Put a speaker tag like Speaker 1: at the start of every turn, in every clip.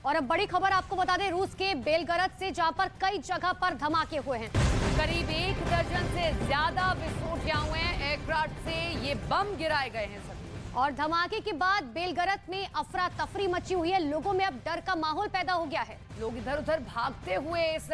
Speaker 1: और अब बड़ी खबर आपको बता दें रूस के बेलगरद से, जहां पर कई जगह पर धमाके हुए हैं।
Speaker 2: करीब 1 दर्जन से ज्यादा विस्फोट यहाँ हुए हैं। एयरक्राफ्ट से ये बम गिराए गए हैं सभी।
Speaker 1: और धमाके के बाद बेलगरद में अफरा तफरी मची हुई है। लोगों में अब डर का माहौल पैदा हो गया है।
Speaker 2: लोग इधर उधर भागते हुए इस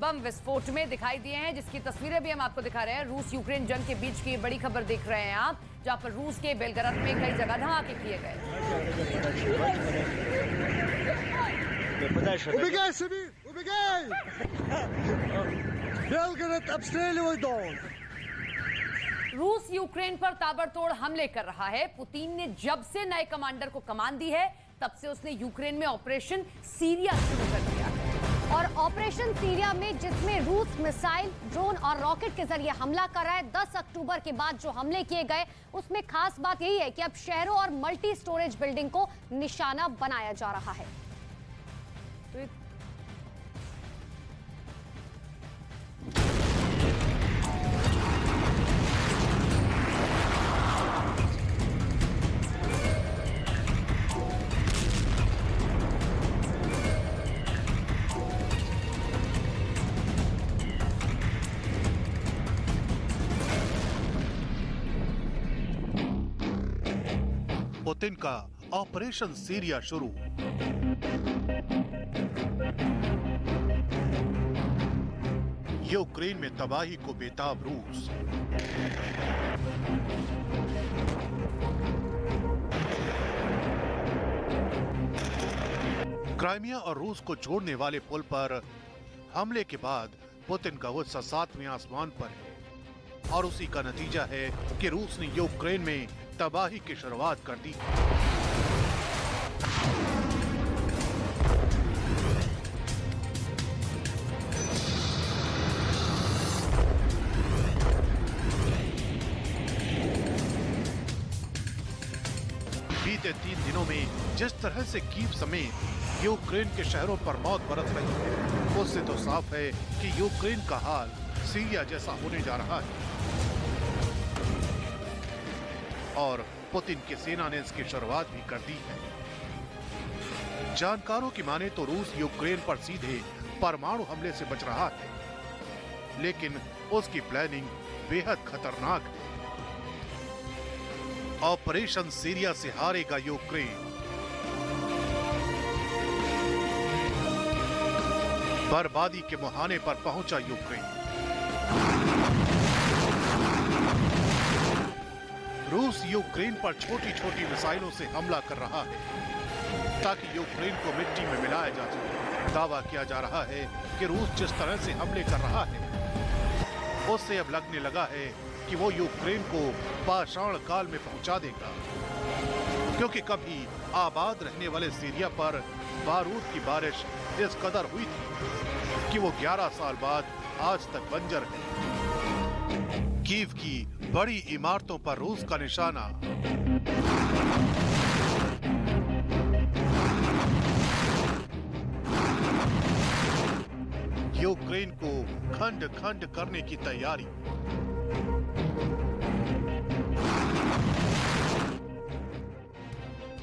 Speaker 2: बम विस्फोट में दिखाई दिए हैं, जिसकी तस्वीरें भी हम आपको दिखा रहे हैं। रूस यूक्रेन जंग के बीच की बड़ी खबर देख रहे हैं आप, जहां पर रूस के बेलगरद में कई जगह धमाके किए गए।
Speaker 3: Убегай, Сибирь! Убегай! Белгород обстреливают дом!
Speaker 2: रूस यूक्रेन पर ताबड़तोड़ हमले कर रहा है। पुतिन ने जब से नए कमांडर को कमान दी है, तब से उसने यूक्रेन में ऑपरेशन सीरिया शुरू कर दिया है।
Speaker 1: और ऑपरेशन सीरिया में, जिसमें रूस मिसाइल, ड्रोन और रॉकेट के जरिए हमला कर रहा है, 10 अक्टूबर के बाद जो हमले किए गए, उसमें खास बात यही है कि अब शहरों और मल्टी स्टोरेज बिल्डिंग को निशाना बनाया जा रहा है।
Speaker 4: पुतिन का ऑपरेशन सीरिया शुरू। यूक्रेन में तबाही को बेताब रूस। क्राइमिया और रूस को जोड़ने वाले पुल पर हमले के बाद पुतिन का गुस्सा 7वें आसमान पर है और उसी का नतीजा है कि रूस ने यूक्रेन में तबाही की शुरुआत कर दी। बीते 3 दिनों में जिस तरह से कीव समेत यूक्रेन के शहरों पर मौत बरस रही है, उससे तो साफ है कि यूक्रेन का हाल सीरिया जैसा होने जा रहा है। और पुतिन की सेना ने इसकी शुरुआत भी कर दी है। जानकारों की माने तो रूस यूक्रेन पर सीधे परमाणु हमले से बच रहा है, लेकिन उसकी प्लानिंग बेहद खतरनाक है। ऑपरेशन सीरिया से हारेगा यूक्रेन। बर्बादी के मुहाने पर पहुंचा यूक्रेन। रूस यूक्रेन पर छोटी छोटी मिसाइलों से हमला कर रहा है ताकि यूक्रेन को मिट्टी में मिलाया जा सके। दावा किया जा रहा है कि रूस जिस तरह से हमले कर रहा है, उससे अब लगने लगा है कि वो यूक्रेन को पाषाण काल में पहुंचा देगा, क्योंकि कभी आबाद रहने वाले सीरिया पर बारूद की बारिश इस कदर हुई थी कि वो 11 साल बाद आज तक बंजर है। कीव की बड़ी इमारतों पर रूस का निशाना। यूक्रेन को खंड खंड करने की तैयारी।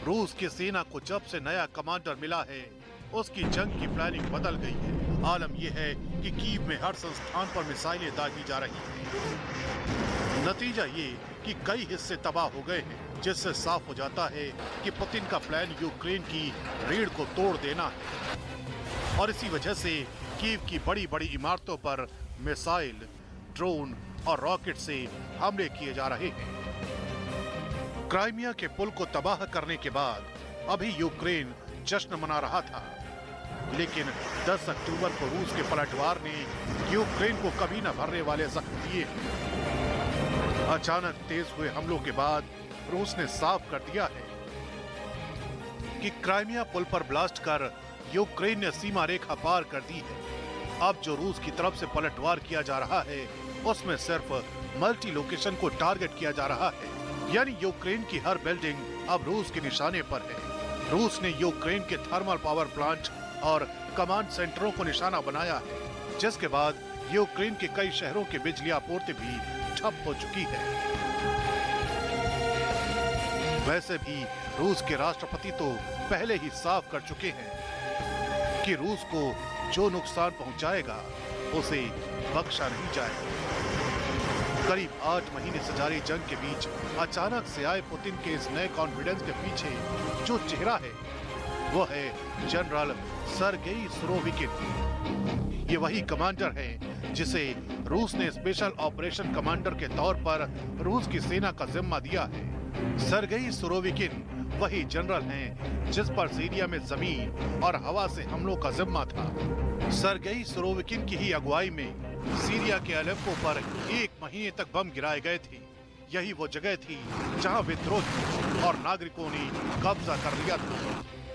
Speaker 4: रूस की सेना को जब से नया कमांडर मिला है, उसकी जंग की प्लानिंग बदल गई है। आलम यह है कि कीव में हर संस्थान पर मिसाइलें दागी जा रही हैं। नतीजा ये कि कई हिस्से तबाह हो गए हैं, जिससे साफ हो जाता है कि पुतिन का प्लान यूक्रेन की रीढ़ को तोड़ देना है। और इसी वजह से कीव की बड़ी बड़ी इमारतों पर मिसाइल, ड्रोन और रॉकेट से हमले किए जा रहे हैं। क्राइमिया के पुल को तबाह करने के बाद अभी यूक्रेन जश्न मना रहा था, लेकिन 10 अक्टूबर को रूस के पलटवार ने यूक्रेन को कभी न भरने वाले जख्म दिए। अचानक तेज हुए हमलों के बाद रूस ने साफ कर दिया है कि क्राइमिया पुल पर ब्लास्ट कर यूक्रेन ने सीमा रेखा पार कर दी है। अब जो रूस की तरफ से पलटवार किया जा रहा है, उसमें सिर्फ मल्टी लोकेशन को टारगेट किया जा रहा है, यानी यूक्रेन की हर बिल्डिंग अब रूस के निशाने पर है। रूस ने यूक्रेन के थर्मल पावर प्लांट और कमांड सेंटरों को निशाना बनाया है, जिसके बाद यूक्रेन के कई शहरों की बिजली आपूर्ति भी ठप हो चुकी है। वैसे भी रूस के राष्ट्रपति तो पहले ही साफ कर चुके हैं कि रूस को जो नुकसान पहुंचाएगा उसे बख्शा नहीं जाएगा। करीब 8 महीने से जारी जंग के बीच अचानक से आए पुतिन के इस नए कॉन्फिडेंस के पीछे जो चेहरा है वो है जनरल सर्गेई सुरोविकिन। ये वही कमांडर है जिसे रूस ने स्पेशल ऑपरेशन कमांडर के तौर पर रूस की सेना का जिम्मा दिया है। सर्गेई सुरोविकिन वही जनरल हैं जिस पर सीरिया में जमीन और हवा से हमलों का जिम्मा था। सर्गेई सुरोविकिन की ही अगुवाई में सीरिया के अलेप्पो पर 1 महीने तक बम गिराए गए थे। यही वो जगह थी जहां विद्रोही और नागरिकों ने कब्जा कर लिया था।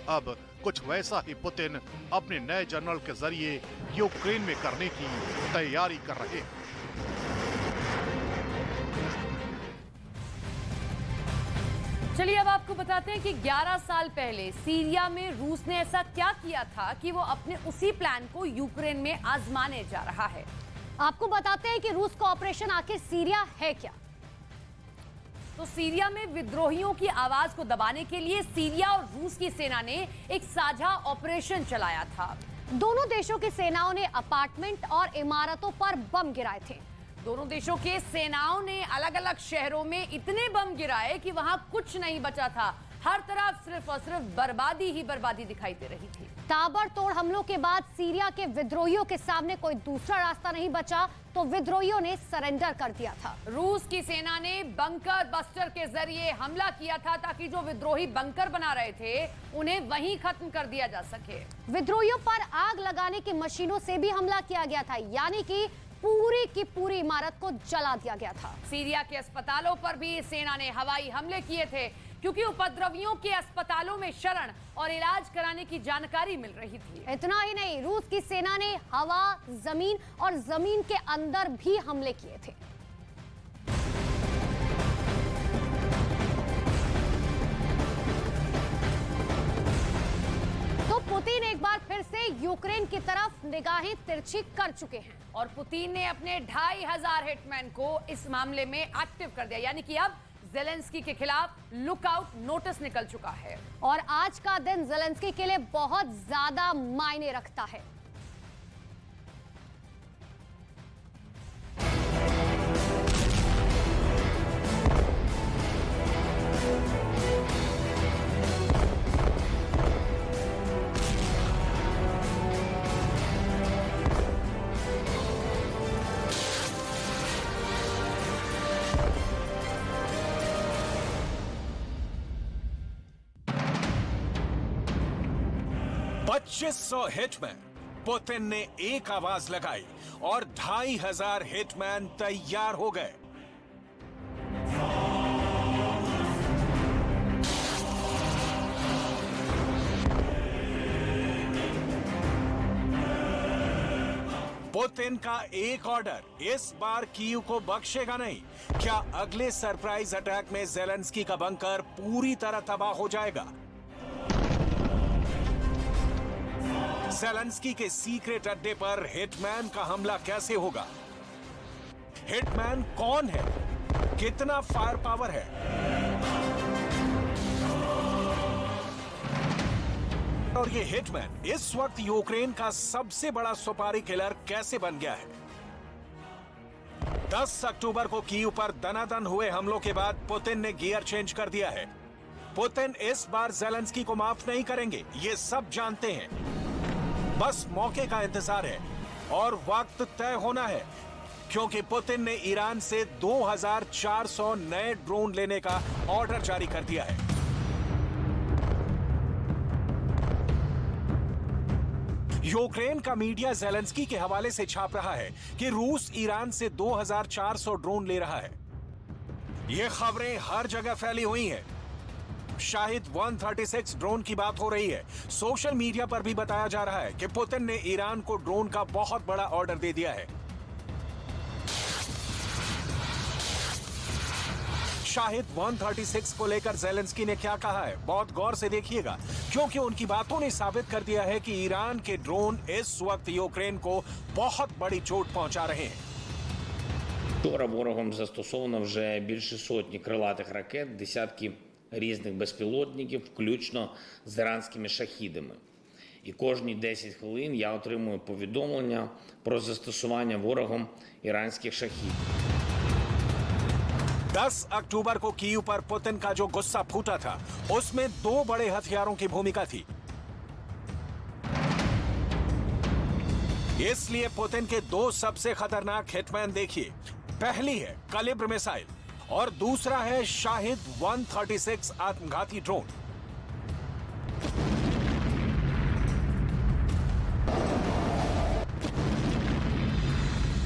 Speaker 4: अब कुछ वैसा ही पुतिन अपने नए जनरल के जरिए यूक्रेन में करने की तैयारी कर रहे हैं।
Speaker 2: चलिए अब आपको बताते हैं कि 11 साल पहले सीरिया में रूस ने ऐसा क्या किया था कि वो अपने उसी प्लान को यूक्रेन में आजमाने जा रहा है।
Speaker 1: आपको बताते हैं कि रूस का ऑपरेशन आखिर सीरिया है क्या।
Speaker 2: तो सीरिया में विद्रोहियों की आवाज को दबाने के लिए सीरिया और रूस की सेना ने एक साझा ऑपरेशन चलाया था।
Speaker 1: दोनों देशों की सेनाओं ने अपार्टमेंट और इमारतों पर बम गिराए थे।
Speaker 2: दोनों देशों के सेनाओं ने अलग अलग शहरों में इतने बम गिराए कि वहां कुछ नहीं बचा था। हर तरफ सिर्फ और सिर्फ बर्बादी ही बर्बादी दिखाई दे रही थी।
Speaker 1: ताबड़तोड़ हमलों के बाद सीरिया के विद्रोहियों के सामने कोई दूसरा रास्ता नहीं बचा तो विद्रोहियों ने सरेंडर कर दिया था।
Speaker 2: रूस की सेना ने बंकर बस्टर के जरिए हमला किया था ताकि जो विद्रोही बंकर बना रहे थे उन्हें वहीं खत्म कर दिया जा सके।
Speaker 1: विद्रोहियों पर आग लगाने की मशीनों से भी हमला किया गया था, यानी कि पूरी की पूरी इमारत को जला दिया गया था।
Speaker 2: सीरिया के अस्पतालों पर भी सेना ने हवाई हमले किए थे क्योंकि उपद्रवियों के अस्पतालों में शरण और इलाज कराने की जानकारी मिल रही थी।
Speaker 1: इतना ही नहीं, रूस की सेना ने हवा, जमीन और जमीन के अंदर भी हमले किए थे। तो पुतिन एक बार फिर से यूक्रेन की तरफ निगाहें तिरछी कर चुके हैं
Speaker 2: और पुतिन ने अपने 2500 हिटमैन को इस मामले में एक्टिव कर दिया, यानी कि अब ज़ेलेंस्की के खिलाफ लुकआउट नोटिस निकल चुका है।
Speaker 1: और आज का दिन ज़ेलेंस्की के लिए बहुत ज्यादा मायने रखता है।
Speaker 5: $2500 हिटमैन, पुतिन ने एक आवाज लगाई और 2500 हिटमैन तैयार हो गए। पुतिन का एक ऑर्डर इस बार कीव को बख्शेगा नहीं। क्या अगले सरप्राइज अटैक में ज़ेलेंस्की का बंकर पूरी तरह तबाह हो जाएगा? ज़ेलेंस्की के सीक्रेट अड्डे पर हिटमैन का हमला कैसे होगा? हिटमैन कौन है? कितना फायर पावर है? और ये हिटमैन इस वक्त यूक्रेन का सबसे बड़ा सुपारी किलर कैसे बन गया है? 10 अक्टूबर को कीव पर दनादन हुए हमलों के बाद पुतिन ने गियर चेंज कर दिया है। पुतिन इस बार ज़ेलेंस्की को माफ नहीं करेंगे, ये सब जानते हैं। बस मौके का इंतजार है और वक्त तय होना है, क्योंकि पुतिन ने ईरान से 2400 नए ड्रोन लेने का ऑर्डर जारी कर दिया है। यूक्रेन का मीडिया ज़ेलेंस्की के हवाले से छाप रहा है कि रूस ईरान से 2400 ड्रोन ले रहा है। ये खबरें हर जगह फैली हुई हैं। शाहिद 136 ड्रोन की बात हो रही है। सोशल मीडिया पर भी बताया जा रहा है कि पुतिन ने ईरान को ड्रोन का बहुत बड़ा ऑर्डर दे दिया है। शाहिद 136 को लेकर ज़ेलेंस्की ने क्या कहा है, बहुत गौर से देखिएगा, क्योंकि उनकी बातों ने साबित कर दिया है कि ईरान के ड्रोन इस वक्त यूक्रेन को बहुत बड़ी चोट पहुंचा रहे हैं।
Speaker 6: Вчора ворогом застосовано вже більше сотні крилатих ракет, десятки різних безпілотників, включно з іранськими шахідами. І кожні 10 хвилин я отримую повідомлення про застосування ворогом іранських шахід.
Speaker 5: 10 अक्टूबर को कीव पर पुतिन का जो गुस्सा फूटा था, उसमें 2 बड़े हथियारों की भूमिका थी। इसलिए पुतिन के 2 सबसे खतरनाक हिटमैन देखिए। पहली है कलिब्र मिसाइल और दूसरा है शाहिद 136 आत्मघाती ड्रोन।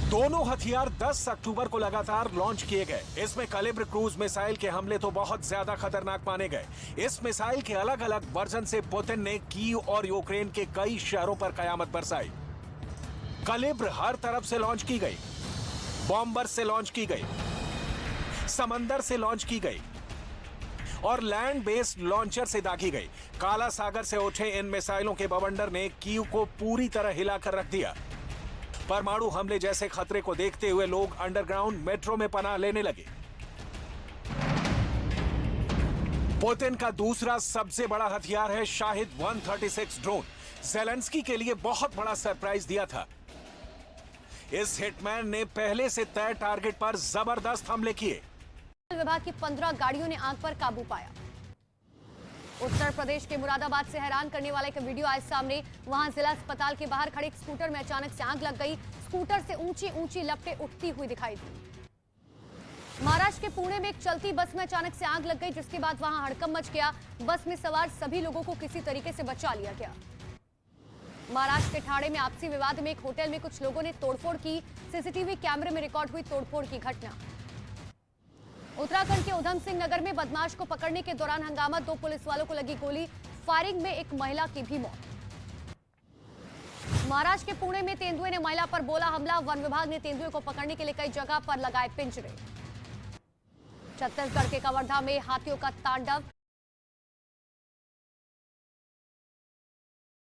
Speaker 5: दोनों हथियार 10 अक्टूबर को लगातार लॉन्च किए गए। इसमें कलिब्र क्रूज मिसाइल के हमले तो बहुत ज्यादा खतरनाक माने गए। इस मिसाइल के अलग अलग वर्जन से पुतिन ने कीव और यूक्रेन के कई शहरों पर कयामत बरसाई। कलिब्र हर तरफ से लॉन्च की गई, बॉम्बर से लॉन्च की गई, समंदर से लॉन्च की गई और लैंड बेस्ड लॉन्चर से दागी गई। काला सागर से उठे इन मिसाइलों के बवंडर ने कीव को पूरी तरह हिलाकर रख दिया। परमाणु हमले जैसे खतरे को देखते हुए लोग अंडरग्राउंड मेट्रो में पनाह लेने लगे। पुतिन का दूसरा सबसे बड़ा हथियार है शाहिद 136 ड्रोन। ज़ेलेंस्की के लिए बहुत बड़ा सरप्राइज दिया था। इस हिटमैन ने पहले से तय टारगेट पर जबरदस्त हमले किए।
Speaker 1: विभाग की 15 गाड़ियों ने आग पर काबू पाया। उत्तर प्रदेश के मुरादाबाद से हैरान करने वाला एक वीडियो आए सामने। वहां जिला अस्पताल के बाहर खड़े एक स्कूटर में अचानक से आग लग गई। स्कूटर से ऊंची ऊंची लपटें उठती हुई दिखाई दी। महाराष्ट्र के पुणे में एक चलती बस में अचानक से आग लग गई, जिसके बाद वहां हड़कंप मच गया। बस में सवार सभी लोगों को किसी तरीके से बचा लिया गया। महाराष्ट्र के ठाणे में आपसी विवाद में एक होटल में कुछ लोगों ने तोड़फोड़ की। सीसीटीवी कैमरे में रिकॉर्ड हुई तोड़फोड़ की घटना। उत्तराखंड के उधम सिंह नगर में बदमाश को पकड़ने के दौरान हंगामा, 2 पुलिस वालों को लगी गोली। फायरिंग में एक महिला की भी मौत। महाराष्ट्र के पुणे में तेंदुए ने महिला पर बोला हमला। वन विभाग ने तेंदुए को पकड़ने के लिए कई जगह पर लगाए पिंजरे। छत्तीसगढ़ के कवर्धा में हाथियों का तांडव।